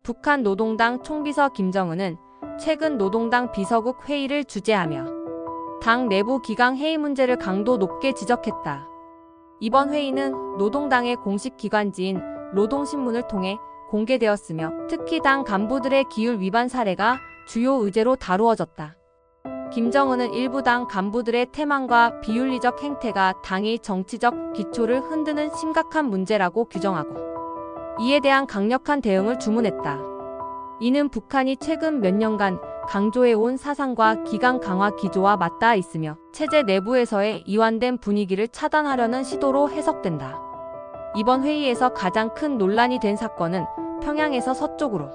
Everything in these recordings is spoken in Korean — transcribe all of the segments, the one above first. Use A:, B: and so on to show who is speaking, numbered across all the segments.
A: 북한 노동당 총비서 김정은은 최근 노동당 비서국 회의를 주재하며 당 내부 기강 회의 문제를 강도 높게 지적했다. 이번 회의는 노동당의 공식 기관지인 노동신문을 통해 공개되었으며 특히 당 간부들의 기율 위반 사례가 주요 의제로 다루어졌다. 김정은은 일부 당 간부들의 태만과 비윤리적 행태가 당의 정치적 기초를 흔드는 심각한 문제라고 규정하고 이에 대한 강력한 대응을 주문했다. 이는 북한이 최근 몇 년간 강조해온 사상과 기강 강화 기조와 맞닿아 있으며 체제 내부에서의 이완된 분위기를 차단하려는 시도로 해석된다. 이번 회의에서 가장 큰 논란이 된 사건은 평양에서 서쪽으로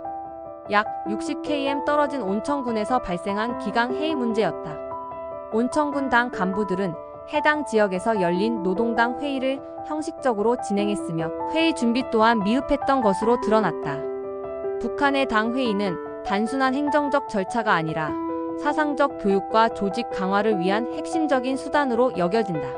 A: 약 60km 떨어진 온천군에서 발생한 기강 해이 문제였다. 온천군 당 간부들은 해당 지역에서 열린 노동당 회의를 형식적으로 진행했으며 회의 준비 또한 미흡했던 것으로 드러났다. 북한의 당 회의는 단순한 행정적 절차가 아니라 사상적 교육과 조직 강화를 위한 핵심적인 수단으로 여겨진다.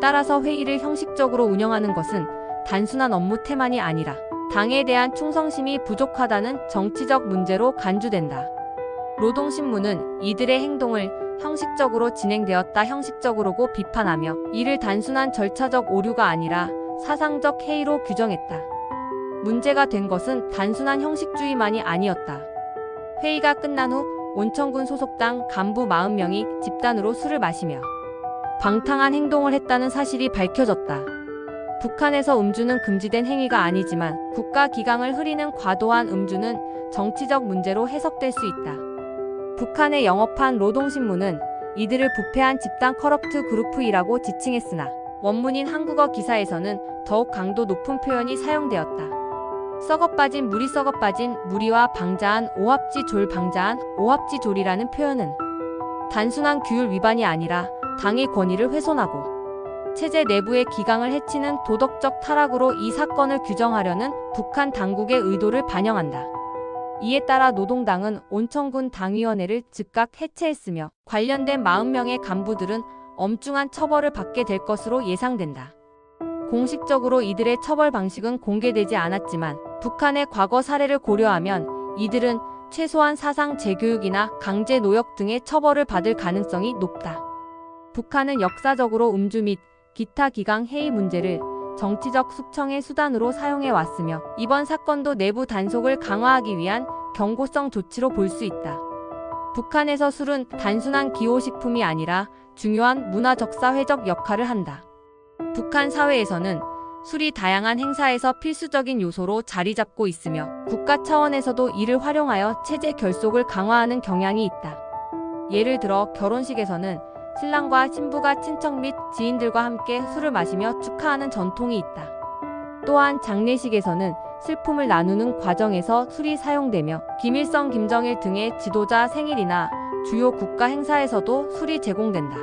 A: 따라서 회의를 형식적으로 운영하는 것은 단순한 업무 태만이 아니라 당에 대한 충성심이 부족하다는 정치적 문제로 간주된다. 노동신문은 이들의 행동을 형식적으로 진행되었다 형식적으로고 비판하며 이를 단순한 절차적 오류가 아니라 사상적 해이로 규정했다. 문제가 된 것은 단순한 형식주의만이 아니었다. 회의가 끝난 후 온천군 소속당 간부 40명이 집단으로 술을 마시며 방탕한 행동을 했다는 사실이 밝혀졌다. 북한에서 음주는 금지된 행위가 아니지만 국가 기강을 흐리는 과도한 음주는 정치적 문제로 해석될 수 있다. 북한의 영업한 노동신문은 이들을 부패한 집단 커럽트 그룹이라고 지칭했으나 원문인 한국어 기사에서는 더욱 강도 높은 표현이 사용되었다. 썩어빠진 물이 썩어빠진 무리와 방자한 오합지 졸 방자한 오합지 졸이라는 표현은 단순한 규율 위반이 아니라 당의 권위를 훼손하고 체제 내부의 기강을 해치는 도덕적 타락으로 이 사건을 규정하려는 북한 당국의 의도를 반영한다. 이에 따라 노동당은 온천군 당위원회를 즉각 해체했으며 관련된 40명의 간부들은 엄중한 처벌을 받게 될 것으로 예상된다. 공식적으로 이들의 처벌 방식은 공개되지 않았지만 북한의 과거 사례를 고려하면 이들은 최소한 사상 재교육이나 강제 노역 등의 처벌을 받을 가능성이 높다. 북한은 역사적으로 음주 및 기타 기강 해이 문제를 정치적 숙청의 수단으로 사용해 왔으며 이번 사건도 내부 단속을 강화하기 위한 경고성 조치로 볼 수 있다. 북한에서 술은 단순한 기호식품이 아니라 중요한 문화적 사회적 역할을 한다. 북한 사회에서는 술이 다양한 행사에서 필수적인 요소로 자리 잡고 있으며 국가 차원에서도 이를 활용하여 체제 결속을 강화하는 경향이 있다. 예를 들어 결혼식에서는 신랑과 신부가 친척 및 지인들과 함께 술을 마시며 축하하는 전통이 있다. 또한 장례식에서는 슬픔을 나누는 과정에서 술이 사용되며 김일성, 김정일 등의 지도자 생일이나 주요 국가 행사에서도 술이 제공된다.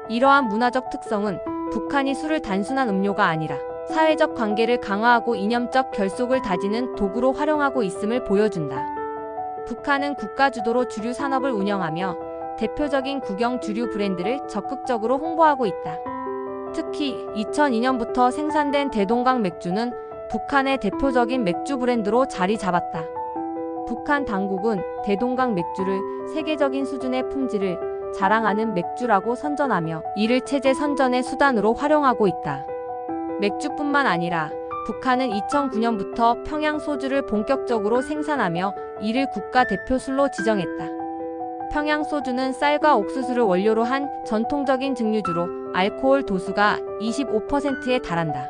A: 이러한 문화적 특성은 북한이 술을 단순한 음료가 아니라 사회적 관계를 강화하고 이념적 결속을 다지는 도구로 활용하고 있음을 보여준다. 북한은 국가 주도로 주류 산업을 운영하며 대표적인 국영 주류 브랜드를 적극적으로 홍보하고 있다. 특히 2002년부터 생산된 대동강 맥주는 북한의 대표적인 맥주 브랜드로 자리 잡았다. 북한 당국은 대동강 맥주를 세계적인 수준의 품질을 자랑하는 맥주라고 선전하며 이를 체제 선전의 수단으로 활용하고 있다. 맥주뿐만 아니라 북한은 2009년부터 평양 소주를 본격적으로 생산하며 이를 국가 대표 술로 지정했다. 평양 소주는 쌀과 옥수수를 원료로 한 전통적인 증류주로 알코올 도수가 25%에 달한다.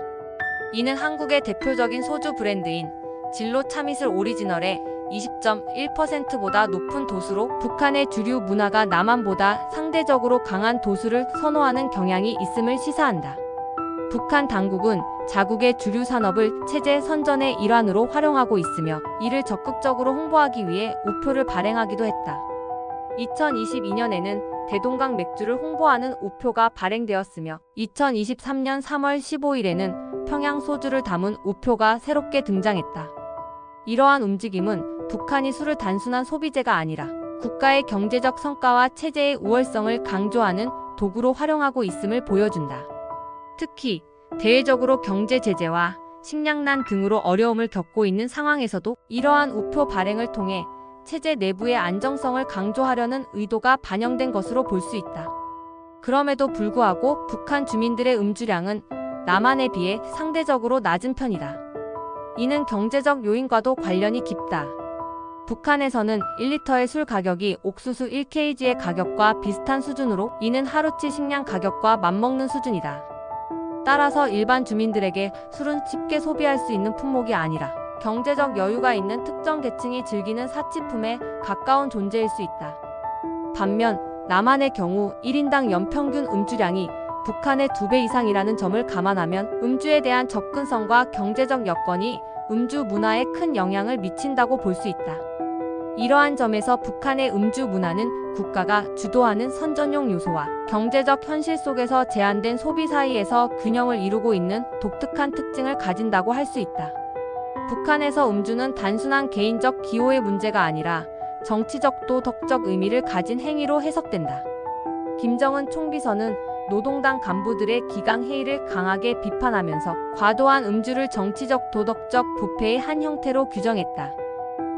A: 이는 한국의 대표적인 소주 브랜드인 진로 참이슬 오리지널의 20.1%보다 높은 도수로 북한의 주류 문화가 남한보다 상대적으로 강한 도수를 선호하는 경향이 있음을 시사한다. 북한 당국은 자국의 주류 산업을 체제 선전의 일환으로 활용하고 있으며 이를 적극적으로 홍보하기 위해 우표를 발행하기도 했다. 2022년에는 대동강 맥주를 홍보하는 우표가 발행되었으며 2023년 3월 15일에는 평양 소주를 담은 우표가 새롭게 등장했다. 이러한 움직임은 북한이 술을 단순한 소비재가 아니라 국가의 경제적 성과와 체제의 우월성을 강조하는 도구로 활용하고 있음을 보여준다. 특히 대외적으로 경제 제재와 식량난 등으로 어려움을 겪고 있는 상황에서도 이러한 우표 발행을 통해 체제 내부의 안정성을 강조하려는 의도가 반영된 것으로 볼 수 있다. 그럼에도 불구하고 북한 주민들의 음주량은 남한에 비해 상대적으로 낮은 편이다. 이는 경제적 요인과도 관련이 깊다. 북한에서는 1리터의 술 가격이 옥수수 1kg의 가격과 비슷한 수준으로 이는 하루치 식량 가격과 맞먹는 수준이다. 따라서 일반 주민들에게 술은 쉽게 소비할 수 있는 품목이 아니라 경제적 여유가 있는 특정 계층이 즐기는 사치품에 가까운 존재일 수 있다. 반면 남한의 경우 1인당 연평균 음주량이 북한의 2배 이상이라는 점을 감안하면 음주에 대한 접근성과 경제적 여건이 음주 문화에 큰 영향을 미친다고 볼 수 있다. 이러한 점에서 북한의 음주 문화는 국가가 주도하는 선전용 요소와 경제적 현실 속에서 제한된 소비 사이에서 균형을 이루고 있는 독특한 특징을 가진다고 할 수 있다. 북한에서 음주는 단순한 개인적 기호의 문제가 아니라 정치적 도덕적 의미를 가진 행위로 해석된다. 김정은 총비서는 노동당 간부들의 기강회의를 강하게 비판하면서 과도한 음주를 정치적 도덕적 부패의 한 형태로 규정했다.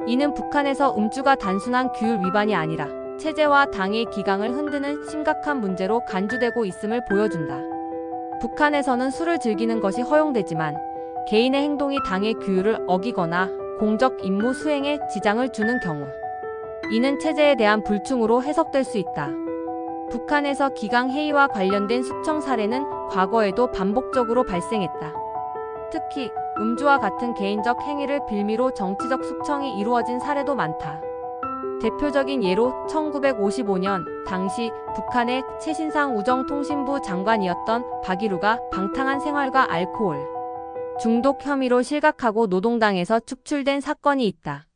A: 이는 북한에서 음주가 단순한 규율 위반이 아니라 체제와 당의 기강을 흔드는 심각한 문제로 간주되고 있음을 보여준다. 북한에서는 술을 즐기는 것이 허용되지만 개인의 행동이 당의 규율을 어기거나 공적 임무 수행에 지장을 주는 경우 이는 체제에 대한 불충으로 해석될 수 있다. 북한에서 기강회의와 관련된 숙청 사례는 과거에도 반복적으로 발생했다. 특히 음주와 같은 개인적 행위를 빌미로 정치적 숙청이 이루어진 사례도 많다. 대표적인 예로 1955년 당시 북한의 최신상 우정통신부 장관이었던 박일우가 방탕한 생활과 알코올 중독 혐의로 실각하고 노동당에서 축출된 사건이 있다.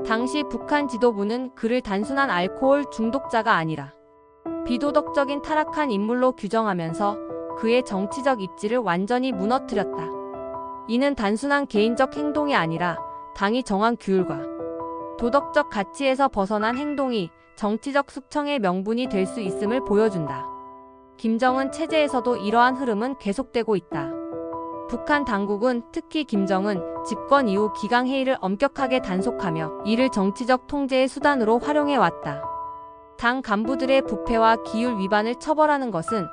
A: 당시 북한 지도부는 그를 단순한 알코올 중독자가 아니라 비도덕적인 타락한 인물로 규정하면서 그의 정치적 입지를 완전히 무너뜨렸다. 이는 단순한 개인적 행동이 아니라 당이 정한 규율과 도덕적 가치에서 벗어난 행동이 정치적 숙청의 명분이 될 수 있음을 보여준다. 김정은 체제에서도 이러한 흐름은 계속되고 있다. 북한 당국은 특히 김정은 집권 이후 기강회의를 엄격하게 단속하며 이를 정치적 통제의 수단으로 활용해왔다. 당 간부들의 부패와 기율 위반을 처벌하는 것은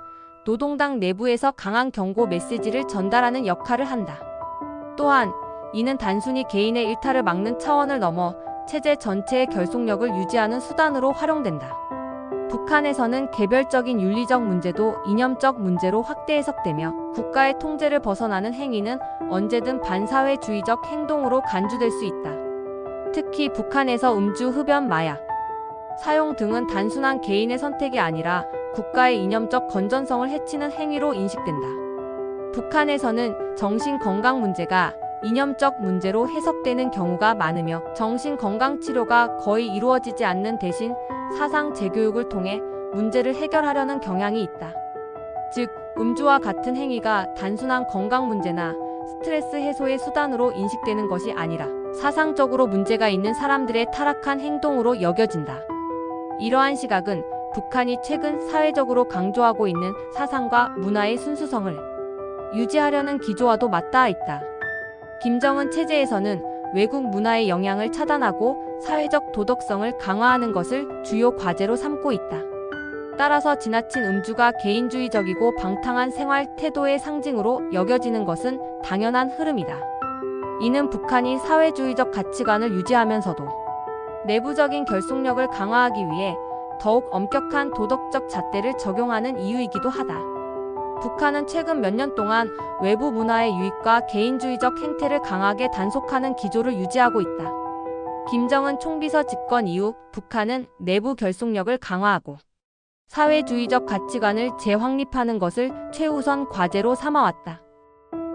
A: 노동당 내부에서 강한 경고 메시지를 전달하는 역할을 한다. 또한 이는 단순히 개인의 일탈을 막는 차원을 넘어 체제 전체의 결속력을 유지하는 수단으로 활용된다. 북한에서는 개별적인 윤리적 문제도 이념적 문제로 확대 해석되며 국가의 통제를 벗어나는 행위는 언제든 반사회주의적 행동으로 간주될 수 있다. 특히 북한에서 음주, 흡연, 마약 사용 등은 단순한 개인의 선택이 아니라 국가의 이념적 건전성을 해치는 행위로 인식된다. 북한에서는 정신건강 문제가 이념적 문제로 해석되는 경우가 많으며 정신건강치료가 거의 이루어지지 않는 대신 사상 재교육을 통해 문제를 해결하려는 경향이 있다. 즉, 음주와 같은 행위가 단순한 건강 문제나 스트레스 해소의 수단으로 인식되는 것이 아니라 사상적으로 문제가 있는 사람들의 타락한 행동으로 여겨진다. 이러한 시각은 북한이 최근 사회적으로 강조하고 있는 사상과 문화의 순수성을 유지하려는 기조와도 맞닿아 있다. 김정은 체제에서는 외국 문화의 영향을 차단하고 사회적 도덕성을 강화하는 것을 주요 과제로 삼고 있다. 따라서 지나친 음주가 개인주의적이고 방탕한 생활 태도의 상징으로 여겨지는 것은 당연한 흐름이다. 이는 북한이 사회주의적 가치관을 유지하면서도 내부적인 결속력을 강화하기 위해 더욱 엄격한 도덕적 잣대를 적용하는 이유이기도 하다. 북한은 최근 몇 년 동안 외부 문화의 유익과 개인주의적 행태를 강하게 단속하는 기조를 유지하고 있다. 김정은 총비서 집권 이후 북한은 내부 결속력을 강화하고 사회주의적 가치관을 재확립하는 것을 최우선 과제로 삼아왔다.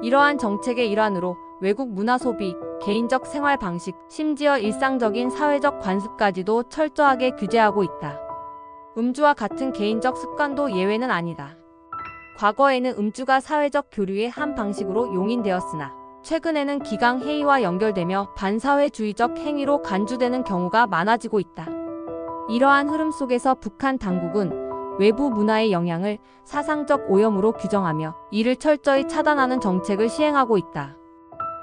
A: 이러한 정책의 일환으로 외국 문화 소비, 개인적 생활 방식, 심지어 일상적인 사회적 관습까지도 철저하게 규제하고 있다. 음주와 같은 개인적 습관도 예외는 아니다. 과거에는 음주가 사회적 교류의 한 방식으로 용인되었으나 최근에는 기강회의와 연결되며 반사회주의적 행위로 간주되는 경우가 많아지고 있다. 이러한 흐름 속에서 북한 당국은 외부 문화의 영향을 사상적 오염으로 규정하며 이를 철저히 차단하는 정책을 시행하고 있다.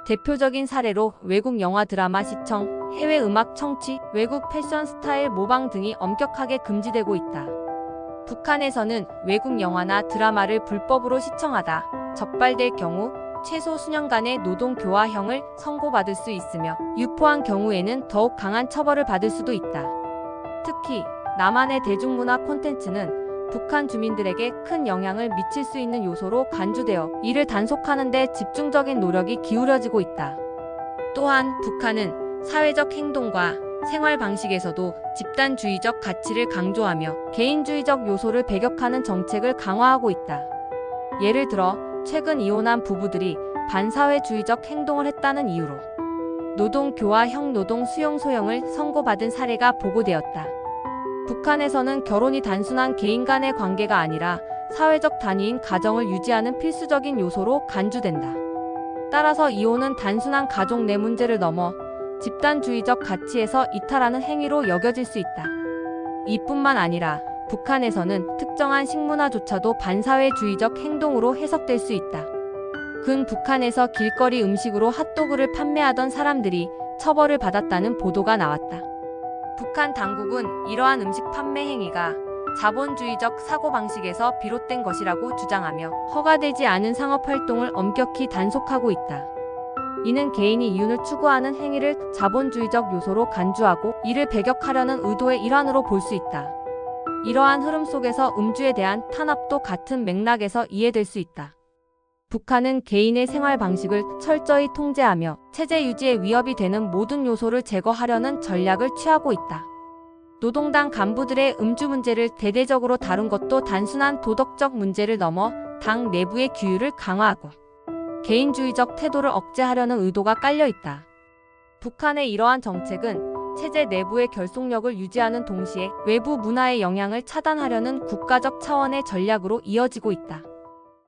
A: 대표적인 사례로 외국 영화 드라마 시청, 해외 음악 청취, 외국 패션 스타일 모방 등이 엄격하게 금지되고 있다. 북한에서는 외국 영화나 드라마를 불법으로 시청하다 적발될 경우 최소 수년간의 노동교화형을 선고받을 수 있으며 유포한 경우에는 더욱 강한 처벌을 받을 수도 있다. 특히 남한의 대중문화 콘텐츠는 북한 주민들에게 큰 영향을 미칠 수 있는 요소로 간주되어 이를 단속하는 데 집중적인 노력이 기울여지고 있다. 또한 북한은 사회적 행동과 생활 방식에서도 집단주의적 가치를 강조하며 개인주의적 요소를 배격하는 정책을 강화하고 있다. 예를 들어 최근 이혼한 부부들이 반사회주의적 행동을 했다는 이유로 노동교화형 노동수용소형을 선고받은 사례가 보고되었다. 북한에서는 결혼이 단순한 개인 간의 관계가 아니라 사회적 단위인 가정을 유지하는 필수적인 요소로 간주된다. 따라서 이혼은 단순한 가족 내 문제를 넘어 집단주의적 가치에서 이탈하는 행위로 여겨질 수 있다. 이뿐만 아니라 북한에서는 특정한 식문화조차도 반사회주의적 행동으로 해석될 수 있다. 근 북한에서 길거리 음식으로 핫도그를 판매하던 사람들이 처벌을 받았다는 보도가 나왔다. 북한 당국은 이러한 음식 판매 행위가 자본주의적 사고방식에서 비롯된 것이라고 주장하며 허가되지 않은 상업활동을 엄격히 단속하고 있다. 이는 개인이 이윤을 추구하는 행위를 자본주의적 요소로 간주하고 이를 배격하려는 의도의 일환으로 볼 수 있다. 이러한 흐름 속에서 음주에 대한 탄압도 같은 맥락에서 이해될 수 있다. 북한은 개인의 생활 방식을 철저히 통제하며 체제 유지에 위협이 되는 모든 요소를 제거하려는 전략을 취하고 있다. 노동당 간부들의 음주 문제를 대대적으로 다룬 것도 단순한 도덕적 문제를 넘어 당 내부의 규율을 강화하고 개인주의적 태도를 억제하려는 의도가 깔려 있다. 북한의 이러한 정책은 체제 내부의 결속력을 유지하는 동시에 외부 문화의 영향을 차단하려는 국가적 차원의 전략으로 이어지고 있다.